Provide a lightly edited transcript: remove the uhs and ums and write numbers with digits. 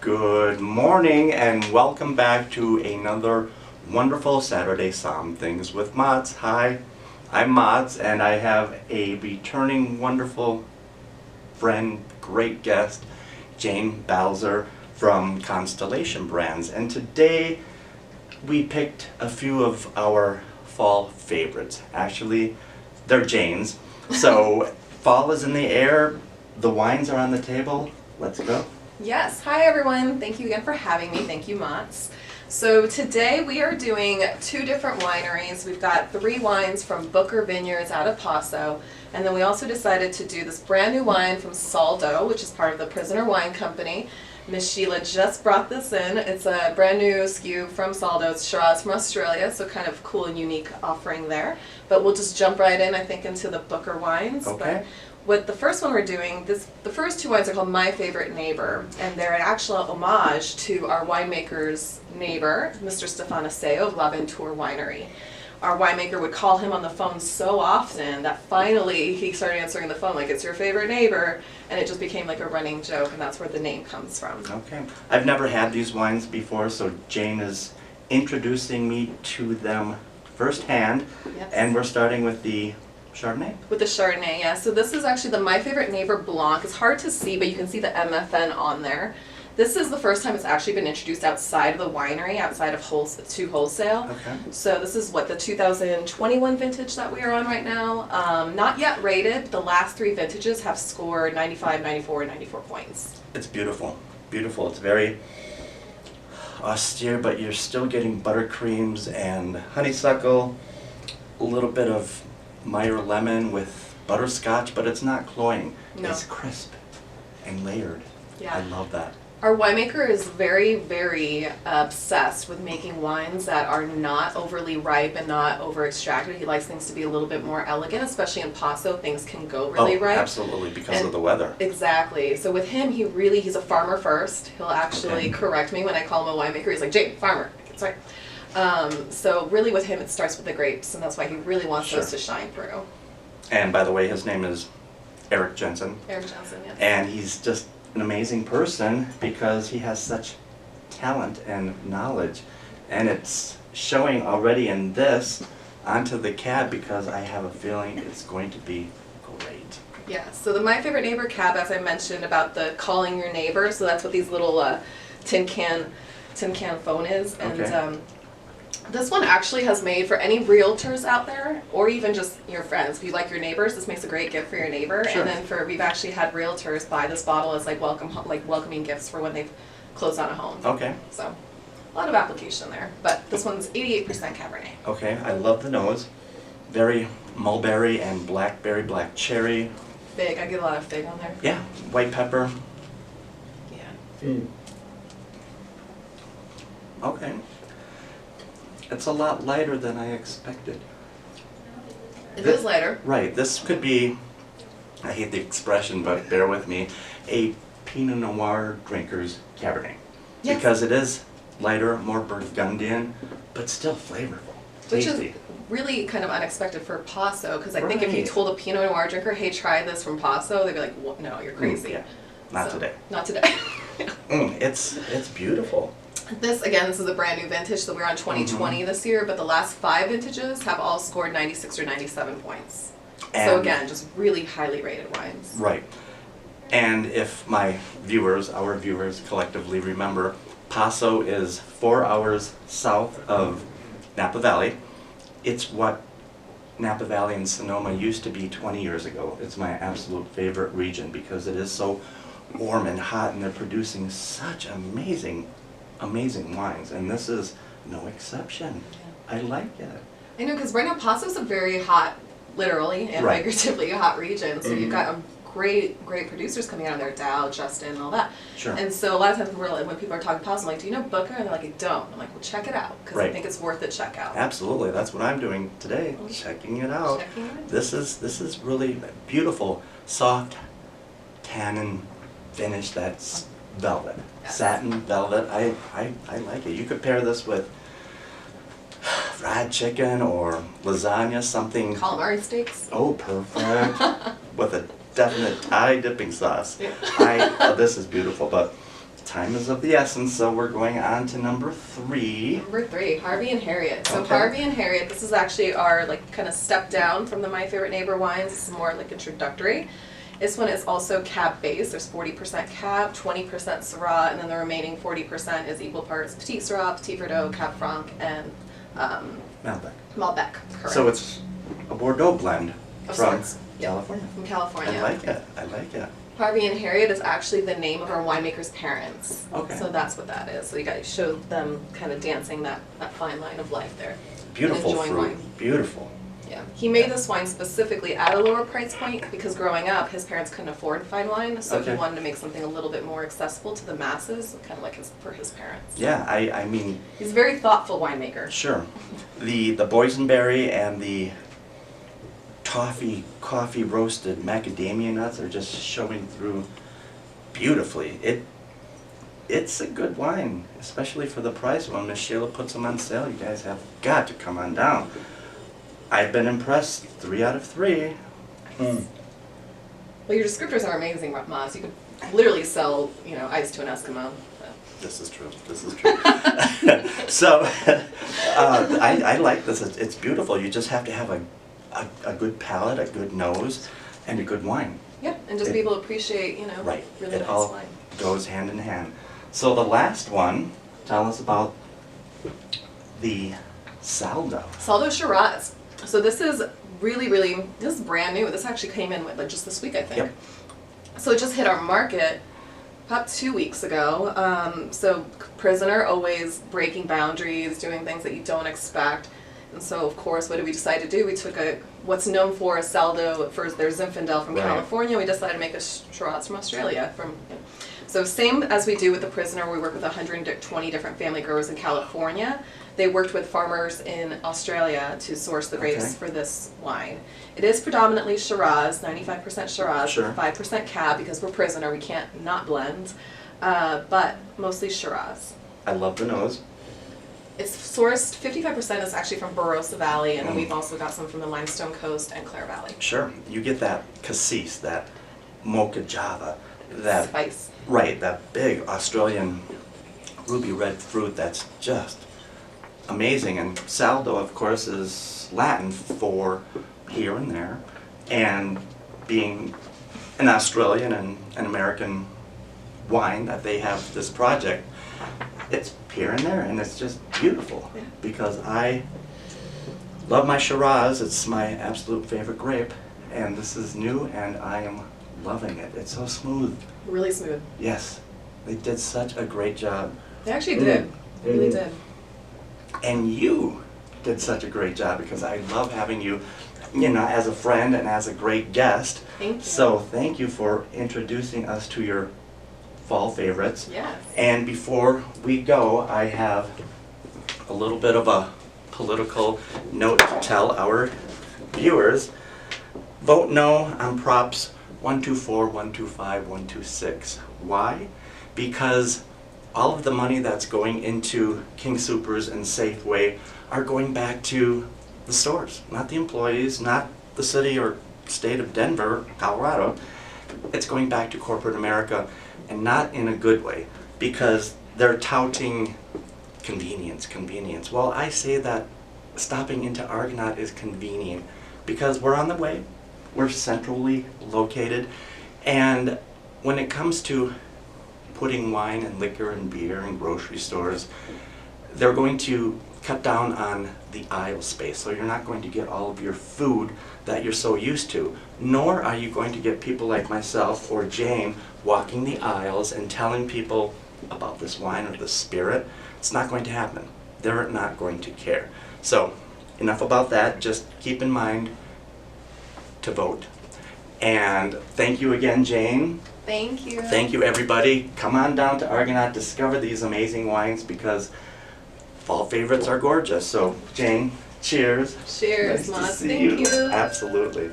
Good morning and welcome back to another wonderful Saturday Somm-Things with Mods. Hi, I'm Mods and I have a returning wonderful friend, great guest, Jane Balzer from Constellation Brands. And today we picked a few of our fall favorites. Actually, they're Jane's. So fall is in the air, the wines are on the table. Let's go. Yes, hi everyone. Thank you again for having me. Thank you, Mott's. So today we are doing two different wineries. We've got 3 wines from Booker Vineyards out of Paso, and then we also decided to do this brand new wine from Saldo, which is part of the Prisoner Wine Company. Miss Sheila just brought this in. It's a brand new SKU from Saldo. It's Shiraz from Australia, so kind of cool and unique offering there. But we'll just jump right in, I think, into the Booker wines. Okay. With the first one we're doing, the first 2 wines are called My Favorite Neighbor, and they're an actual homage to our winemaker's neighbor, Mr. Stefano Seo of La Ventura Winery. Our winemaker would call him on the phone so often that finally he started answering the phone like, it's your favorite neighbor, and it just became like a running joke, and that's where the name comes from. Okay. I've never had these wines before, so Jane is introducing me to them firsthand. Yes. And we're starting with the Chardonnay. With the Chardonnay, yeah. So this is actually the My Favorite Neighbor Blanc. It's hard to see, but you can see the MFN on there. This is the first time it's actually been introduced outside of the winery, outside of to wholesale. Okay. So this is what, the 2021 vintage that we are on right now. Not yet rated. The last 3 vintages have scored 95, 94, and 94 points. It's beautiful. Beautiful. It's very austere, but you're still getting buttercreams and honeysuckle, a little bit of Meyer lemon with butterscotch, but it's not cloying. No. It's crisp and layered. Yeah. I love that. Our winemaker is very, very obsessed with making wines that are not overly ripe and not over extracted. He likes things to be a little bit more elegant, especially in Paso. Things can go really ripe. Absolutely, because of the weather. Exactly. So with him, he's a farmer first. He'll actually correct me when I call him a winemaker. He's like, Jane, farmer. Sorry. So really with him, it starts with the grapes, and that's why he really wants those to shine through. And by the way, his name is Eric Jensen. Eric Jensen, yes. And he's just an amazing person because he has such talent and knowledge. And it's showing already in this onto the cab because I have a feeling it's going to be great. Yeah, so the My Favorite Neighbor cab, as I mentioned about the calling your neighbor, so that's what these little tin can phone is. And this one actually has made for any realtors out there, or even just your friends. If you like your neighbors, this makes a great gift for your neighbor. Sure. And then we've actually had realtors buy this bottle as like welcoming gifts for when they've closed on a home. Okay. So a lot of application there. But this one's 88% Cabernet. Okay, I love the nose. Very mulberry and blackberry, black cherry. Fig, I get a lot of fig on there. Yeah, white pepper. Yeah. Okay. It's a lot lighter than I expected. It is lighter. Right, this could be, I hate the expression, but bear with me, a Pinot Noir drinker's Cabernet. Yes. Because it is lighter, more Burgundian, but still flavorful. Which Tasty. is really kind of unexpected for Paso, because I think if you told a Pinot Noir drinker, hey, try this from Paso, they'd be like, well, no, you're crazy. Yeah, not today. Not today. It's beautiful. This is a brand new vintage, so we're on 2020 this year, but the last 5 vintages have all scored 96 or 97 points. So again, just really highly rated wines. Right. And if our viewers collectively remember, Paso is 4 hours south of Napa Valley. It's what Napa Valley and Sonoma used to be 20 years ago. It's my absolute favorite region because it is so warm and hot, and they're producing such amazing wines, and this is no exception. I like it. I know, because right now Paso's a very hot, literally and figuratively hot region, so you've got great producers coming out of there, Dow, Justin, and all that. Sure. And so a lot of times when people are talking Paso, I'm like, do you know Booker? And they're like, I don't. I'm like, well, check it out, because I think it's worth a check out. Absolutely, that's what I'm doing today, checking it out. This is really beautiful, soft tannin finish that's velvet. Yes. Satin velvet. I like it. You could pair this with fried chicken or lasagna, something. Calamari steaks. Oh, perfect. With a definite Thai dipping sauce. Yeah. This is beautiful, but time is of the essence, so we're going on to number 3. Number 3, Harvey and Harriet. So Okay. Harvey and Harriet, this is actually our like kind of step down from the My Favorite Neighbor wines. This is more like introductory. This one is also cab based. There's 40% cab, 20% Syrah, and then the remaining 40% is equal parts Petit Syrah, Petit Verdot, Cab Franc, and Malbec. Malbec. Correct. So it's a Bordeaux blend Of from sorts. Yep. California. From California. I like it. I like it. Harvey and Harriet is actually the name of our winemaker's parents. Okay. So that's what that is. So you guys showed them kind of dancing that fine line of life there. Beautiful enjoying fruit. wine. Beautiful. Yeah. He made this wine specifically at a lower price point because growing up, his parents couldn't afford fine wine, so Okay. he wanted to make something a little bit more accessible to the masses, kind of like for his parents. Yeah, I mean, He's a very thoughtful winemaker. sure. The boysenberry and the coffee roasted macadamia nuts are just showing through beautifully. It's a good wine, especially for the price. When Miss Sheila puts them on sale, you guys have got to come on down. I've been impressed. 3 out of 3. Well, your descriptors are amazing, Maz. You could literally sell, ice to an Eskimo. This is true. This is true. So, I like this. It's beautiful. You just have to have a good palate, a good nose, and a good wine. Yeah, and just be able to appreciate, Right. really It nice all wine. goes hand in hand. So the last one, tell us about the Saldo. Saldo Shiraz. So this is this is brand new. This actually came in with just this week, I think. Yep. So it just hit our market about 2 weeks ago. So Prisoner, always breaking boundaries, doing things that you don't expect. And so, of course, what did we decide to do? We took what's known for a Saldo, for their Zinfandel from Right. California. We decided to make a Shiraz from Australia. So same as we do with the Prisoner, we work with 120 different family growers in California. They worked with farmers in Australia to source the grapes Okay. for this wine. It is predominantly Shiraz, 95% Shiraz, Sure. 5% Cab, because we're Prisoner, we can't not blend, but mostly Shiraz. I love the nose. It's sourced, 55% is actually from Barossa Valley, and then Mm. we've also got some from the Limestone Coast and Clare Valley. Sure. You get that cassis, that mocha java, that Spice. right, that big Australian ruby red fruit that's just amazing. And Saldo, of course, is Latin for here and there, and being an Australian and an American wine that they have this project, it's here and there, and it's just beautiful. Yeah. Because I love my Shiraz. It's my absolute favorite grape, and this is new, and I am loving it. It's so smooth. Really smooth. Yes, they did such a great job. They actually did. They really did. And you did such a great job, because I love having you, as a friend and as a great guest. Thank you. So thank you for introducing us to your fall favorites. Yes. And before we go, I have a little bit of a political note to tell our viewers. Vote no on Props 124, 125, 126. Why? Because all of the money that's going into King Soopers and Safeway are going back to the stores, not the employees, not the city or state of Denver, Colorado. It's going back to corporate America, and not in a good way, because they're touting convenience. Well, I say that stopping into Argonaut is convenient because we're on the way, we're centrally located, and when it comes to putting wine and liquor and beer in grocery stores, they're going to cut down on the aisle space, so you're not going to get all of your food that you're so used to, nor are you going to get people like myself or Jane walking the aisles and telling people about this wine or this spirit. It's not going to happen. They're not going to care. So enough about that. Just keep in mind to vote. And thank you again, Jane. Thank you. Thank you, everybody. Come on down to Argonaut, discover these amazing wines, because fall favorites are gorgeous. So Jane, cheers. Cheers, Nice to Maz. see Thank you. Absolutely.